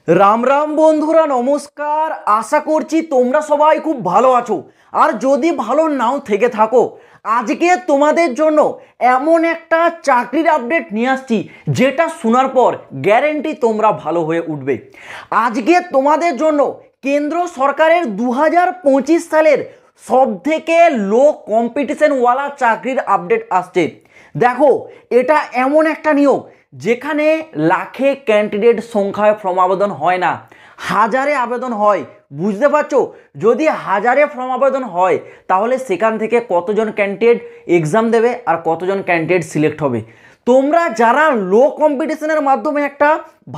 রাম রাম বন্ধুরা, নমস্কার। আশা করছি তোমরা সবাই খুব ভালো আছো। আর যদি ভালো নাও থেকে থাকো, আজকে তোমাদের জন্য এমন একটা চাকরির আপডেট নিয়ে আসছি যেটা শোনার পর গ্যারেন্টি তোমরা ভালো হয়ে উঠবে। আজকে তোমাদের জন্য কেন্দ্র সরকারের 2025 সালের সবথেকে লো কম্পিটিশনওয়ালা চাকরির আপডেট আসছে। দেখো, এটা এমন একটা নিয়োগ যেখানে লাখে ক্যান্ডিডেট সংখ্যায় ফর্ম আবেদন হয় না, হাজারে আবেদন হয়। বুঝতে পারছো? যদি হাজারে ফর্ম আবেদন হয় তাহলে সেখান থেকে কতজন ক্যান্ডিডেট এক্সাম দেবে আর কতজন ক্যান্ডিডেট সিলেক্ট হবে। তোমরা যারা লো কম্পিটিশনের মাধ্যমে একটা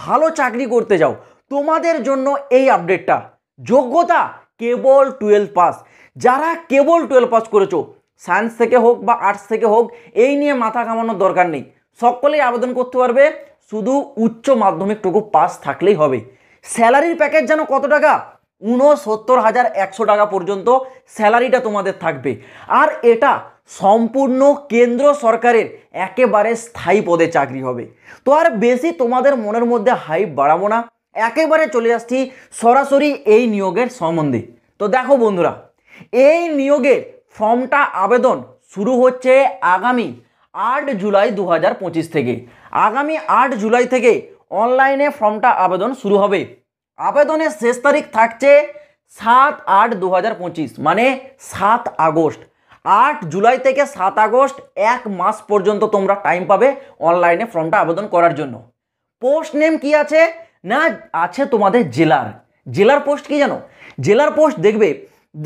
ভালো চাকরি করতে যাও, তোমাদের জন্য এই আপডেটটা। যোগ্যতা কেবল 12 পাস। যারা কেবল 12 পাস করেছো, সায়েন্স থেকে হোক বা আর্টস থেকে হোক, এই নিয়ে মাথা ঘামানোর দরকার নেই, সকলেই আবেদন করতে পারবে। শুধু উচ্চ মাধ্যমিকটুকু পাস থাকলেই হবে। স্যালারির প্যাকেজ যেন কত টাকা? 69,100 টাকা পর্যন্ত স্যালারিটা তোমাদের থাকবে। আর এটা সম্পূর্ণ কেন্দ্র সরকারের একেবারে স্থায়ী পদে চাকরি হবে। তো আর বেশি তোমাদের মনের মধ্যে হাইপ বাড়াবো না, একেবারে চলে আসছি সরাসরি এই নিয়োগের সম্বন্ধে। তো দেখো বন্ধুরা, এই নিয়োগের ফর্মটা আবেদন শুরু হচ্ছে আগামী 8 জুলাই 2025 থেকে। আগামী 8 জুলাই থেকে অনলাইনে ফর্মটা আবেদন শুরু হবে। আবেদনের শেষ তারিখ থাকছে 7/8/2025, মানে 7 আগস্ট। 8 জুলাই থেকে 7 আগস্ট, এক মাস পর্যন্ত তোমরা টাইম পাবে অনলাইনে ফর্মটা আবেদন করার জন্য। পোস্ট নেম কি আছে না, আছে তোমাদের জেলার পোস্ট কি জানো? জেলার পোস্ট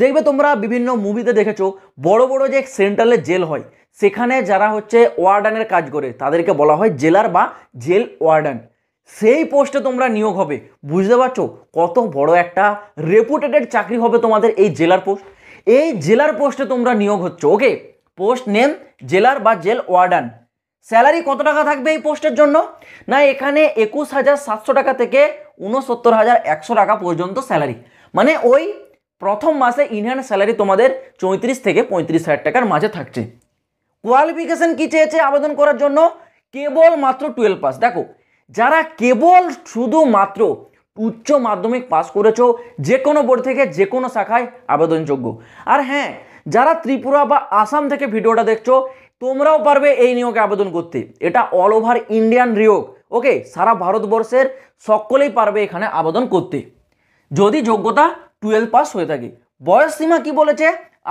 দেখবে তোমরা বিভিন্ন মুভিতে দেখেছো, বড় বড় যে সেন্ট্রালের জেল হয় সেখানে যারা হচ্ছে ওয়ার্ডানের কাজ করে তাদেরকে বলা হয় জেলার বা জেল ওয়ার্ডান। সেই পোস্টে তোমরা নিয়োগ হবে। বুঝতে পারছো কত বড় একটা রেপুটেটেড চাকরি হবে তোমাদের এই জেলার পোস্ট। এই জেলার পোস্টে তোমরা নিয়োগ হচ্ছে। ওকে, পোস্ট নেম জেলার বা জেল ওয়ার্ডান। স্যালারি কত টাকা থাকবে এই পোস্টের জন্য? না, এখানে 21,700 টাকা থেকে 69,100 টাকা পর্যন্ত স্যালারি। মানে ওই প্রথম মাসে ইনহ্যান্ড স্যালারি তোমাদের 34 থেকে 35,000 টাকার মাঝে থাকছে। কোয়ালিফিকেশন কি চেয়েছে আবেদন করার জন্য? কেবল মাত্র 12 পাস। দেখো, যারা কেবল শুধুমাত্র উচ্চ মাধ্যমিক পাস করেছো, যে কোনো বোর্ড থেকে যে কোনো শাখায় আবেদনযোগ্য। আর হ্যাঁ, যারা ত্রিপুরা বা আসাম থেকে ভিডিওটা দেখছো, তোমরাও পারবে এই নিয়োগে আবেদন করতে। এটা অল ওভার ইন্ডিয়ান নিয়োগ। ওকে, সারা ভারতবর্ষের সকলেই পারবে এখানে আবেদন করতে যদি যোগ্যতা 12 পাস হয়ে থাকে। বয়স সীমা কি বলেছে?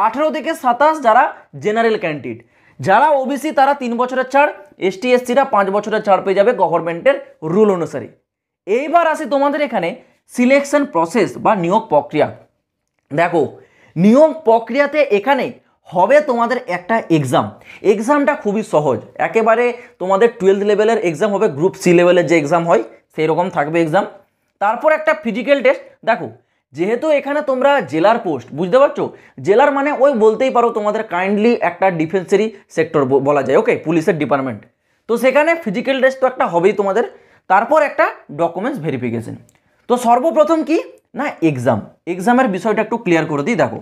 18 থেকে 27। যারা জেনারেল ক্যান্ডিডেট, যারা ওবিসি তারা 3 বছরের ছাড়, এসটি এসসিরা 5 বছরের ছাড় পেয়ে যাবে গভর্নমেন্টের রুল অনুসারে। এইবার আসি তোমাদের এখানে সিলেকশন প্রসেস বা নিয়োগ প্রক্রিয়া। দেখো, নিয়োগ প্রক্রিয়াতে এখানে হবে তোমাদের একটা এক্সামটা খুবই সহজ, একেবারে তোমাদের 12th লেভেলের এক্সাম হবে। গ্রুপ সি লেভেলের যে এক্সাম হয় সেই রকম থাকবে এক্সাম। তারপর একটা ফিজিক্যাল টেস্ট। দেখো, যেহেতু এখানে তোমরা জেলার পোস্ট, বুঝতে পারছো, জেলার মানে ওই বলতেই পারো তোমাদের কাইন্ডলি একটা ডিফেন্সেরই সেক্টর বলা যায়। ওকে, পুলিশের ডিপার্টমেন্ট। তো সেখানে ফিজিক্যাল টেস্ট তো একটা হবেই তোমাদের। তারপর একটা ডকুমেন্টস ভেরিফিকেশন। তো সর্বপ্রথম কি না, এক্সামের বিষয়টা একটু ক্লিয়ার করে দিই। দেখো,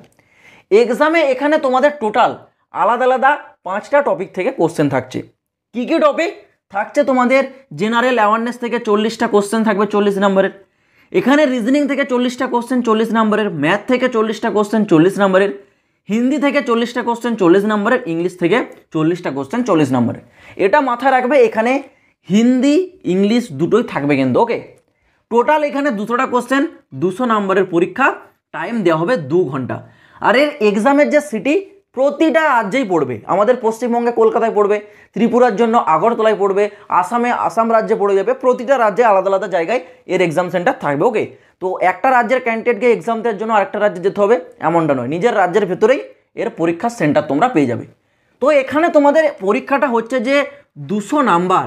এক্সামে এখানে তোমাদের টোটাল আলাদা আলাদা 5টা টপিক থেকে কোশ্চেন থাকছে। কি কি টপিক থাকছে? তোমাদের জেনারেল অ্যাওয়ারনেস থেকে 40টা কোশ্চেন থাকবে 40 নম্বরের। এখানে রিজনিং থেকে 40টা কোশ্চেন 40 নম্বরের, ম্যাথ থেকে 40টা কোশ্চেন 40 নম্বরের, হিন্দি থেকে 40টা কোশ্চেন 40 নম্বরের, ইংলিশ থেকে 40টা কোশ্চেন 40 নম্বরের। এটা মাথায় রাখবে, এখানে হিন্দি ইংলিশ দুটোই থাকবে কিন্তু। ওকে, টোটাল এখানে 200টা কোশ্চেন, 200 নম্বরের পরীক্ষা, টাইম দেওয়া হবে 2 ঘন্টা। আর এর এক্সামের যে সিটি প্রতিটা রাজ্যেই পড়বে। আমাদের পশ্চিমবঙ্গে কলকাতায় পড়বে, ত্রিপুরার জন্য আগরতলায় পড়বে, আসামে আসাম রাজ্যে পড়ে যাবে। প্রতিটা রাজ্যে আলাদা আলাদা জায়গায় এর এক্সাম সেন্টার থাকবে। ওকে, তো একটা রাজ্যের ক্যান্ডিডেটকে এক্সাম দেওয়ার জন্য আরেকটা রাজ্যে যেতে হবে এমনটা নয়, নিজের রাজ্যের ভেতরেই এর পরীক্ষার সেন্টার তোমরা পেয়ে যাবে। তো এখানে তোমাদের পরীক্ষাটা হচ্ছে যে 200 নাম্বার।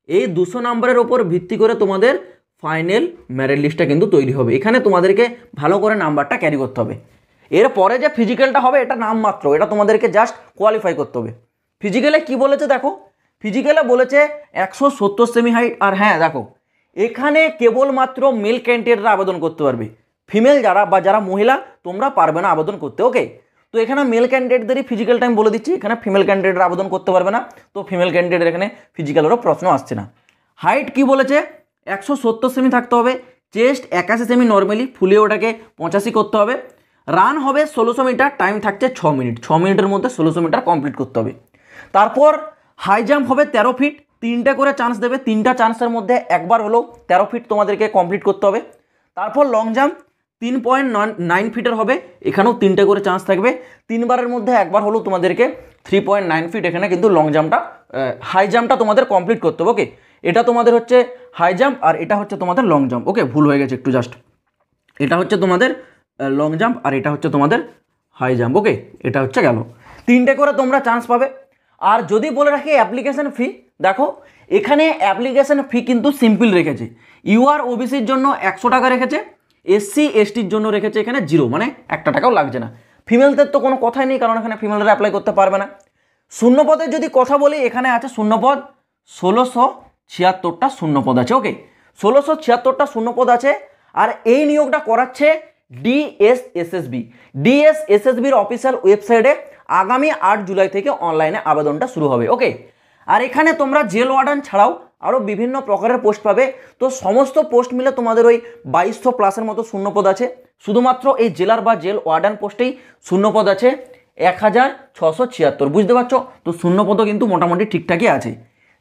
এই 200 নাম্বারের ওপর ভিত্তি করে তোমাদের ফাইনাল মেরিট লিস্টটা কিন্তু তৈরি হবে। এখানে তোমাদেরকে ভালো করে নাম্বারটা ক্যারি করতে হবে। এরপরে যে ফিজিক্যালটা হবে এটা নামমাত্র, এটা তোমাদেরকে জাস্ট কোয়ালিফাই করতে হবে। ফিজিক্যালে কি বলেছে দেখো, ফিজিক্যালে বলেছে 170 সেমি হাইট। আর হ্যাঁ দেখো, এখানে কেবলমাত্র মেল ক্যান্ডিডেটরা আবেদন করতে পারবে। ফিমেল যারা মহিলা তোমরা পারবে না আবেদন করতে। ওকে, তো এখানে মেল ক্যান্ডিডেটদেরই ফিজিক্যাল টাইম বলে দিচ্ছি, এখানে ফিমেল ক্যান্ডিডেটরা আবেদন করতে পারবে না। তো ফিমেল ক্যান্ডিডেটের এখানে ফিজিক্যালেরও প্রশ্ন আসছে না। হাইট কি বলেছে? 170 সেমি থাকতে হবে। চেস্ট 81 সেমি নর্মালি, ফুলিয়ে ওটাকে 85 করতে হবে। রান হবে 1600 মিটার, টাইম থাকছে 6 মিনিট, 6 মিনিটের মধ্যে 1600 মিটার কমপ্লিট করতে হবে। তারপর হাই জাম্প হবে 13 ফিট, 3টে করে চান্স দেবে, 3টা চান্সের মধ্যে একবার হলেও 13 ফিট তোমাদেরকে কমপ্লিট করতে হবে। তারপর লং জাম্প 3.9 ফিটের হবে, এখানেও 3টে করে চান্স থাকবে, 3বারের মধ্যে একবার হলেও তোমাদেরকে 3.9 ফিট এখানে কিন্তু লং জাম্পটা হাই জাম্পটা তোমাদের কমপ্লিট করতে হবে। ওকে, এটা তোমাদের হচ্ছে হাই জাম্প আর এটা হচ্ছে তোমাদের লং জাম্প। ওকে, ভুল হয়ে গেছে একটু, জাস্ট এটা হচ্ছে তোমাদের লং জাম্প আর এটা হচ্ছে তোমাদের হাই জাম্প। ওকে, এটা হচ্ছে গেল, 3টে করে তোমরা চান্স পাবে। আর যদি বলে রাখি অ্যাপ্লিকেশন ফি, দেখো এখানে অ্যাপ্লিকেশন ফি কিন্তু সিম্পল রেখেছে। ইউআর ওবিসির জন্য 100 টাকা রেখেছে, এসসি এসটির জন্য রেখেছে এখানে 0, মানে 1 টাকাও লাগছে না। ফিমেলদের তো কোনো কথাই নেই, কারণ এখানে ফিমেলরা অ্যাপ্লাই করতে পারবে না। শূন্যপদের যদি কথা বলি, এখানে আছে শূন্যপদ 1676টা শূন্যপদ আছে। ওকে, 1676টা শূন্যপদ আছে। আর এই নিয়োগটা করাচ্ছে ডিএসএসএসবি। ডিএসএসএসবির অফিসিয়াল ওয়েবসাইটে আগামী 8 জুলাই থেকে অনলাইনে আবেদনটা শুরু হবে। ওকে, আর এখানে তোমরা জেল ওয়ার্ডান ছাড়াও আরও বিভিন্ন প্রকারের পোস্ট পাবে। তো সমস্ত পোস্ট মিলে তোমাদের ওই 2200 প্লাসের মতো শূন্যপদ আছে। শুধুমাত্র এই জেলার বা জেল ওয়ার্ডান পোস্টেই শূন্যপদ আছে 1676, বুঝতে পারছো? তো শূন্যপদও কিন্তু মোটামুটি ঠিকঠাকই আছে।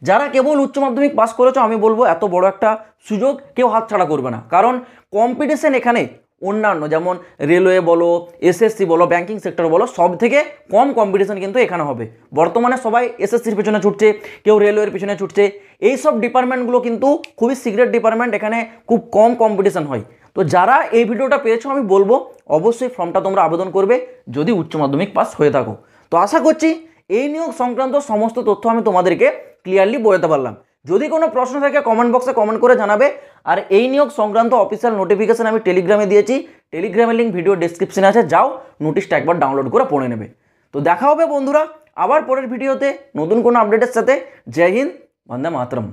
যারা কেবল উচ্চ মাধ্যমিক পাস করেছো, আমি বলবো এত বড় একটা সুযোগ কেউ হাতছাড়া করবে না, কারণ কম্পিটিশন এখানে অন্যান্য যেমন রেলওয়ে বলো, এসএসসি বলো, ব্যাংকিং সেক্টর বলো, সব থেকে কম কম্পিটিশন কিন্তু এখানে হবে। বর্তমানে সবাই এসএসসির পেছনে ছুটছে, কেউ রেলওয়ের পেছনে ছুটছে। এই সব ডিপার্টমেন্টগুলো কিন্তু খুবই সিক্রেট ডিপার্টমেন্ট, এখানে খুব কম কম্পিটিশন হয়। তো যারা এই ভিডিওটা পেয়েছো, আমি বলবো অবশ্যই ফর্মটা তোমরা আবেদন করবে যদি উচ্চ মাধ্যমিক পাস হয়ে থাকো। তো আশা করছি এই নিয়োগ সংক্রান্ত সমস্ত তথ্য আমি তোমাদেরকে ক্লিয়ারলি বোঝাতে পারলাম। যদি কোনো প্রশ্ন থাকে কমেন্ট বক্সে কমেন্ট করে জানাবে। আর এই নিয়োগ সংক্রান্ত অফিসিয়াল নোটিফিকেশন আমি টেলিগ্রামে দিয়েছি, টেলিগ্রামের লিঙ্ক ভিডিও ডেসক্রিপশনে আছে, যাও নোটিশটা একবার ডাউনলোড করে পড়ে নেবে। তো দেখা হবে বন্ধুরা আবার পরের ভিডিওতে নতুন কোনো আপডেটের সাথে। জয় হিন্দ, বন্দে মাতরম।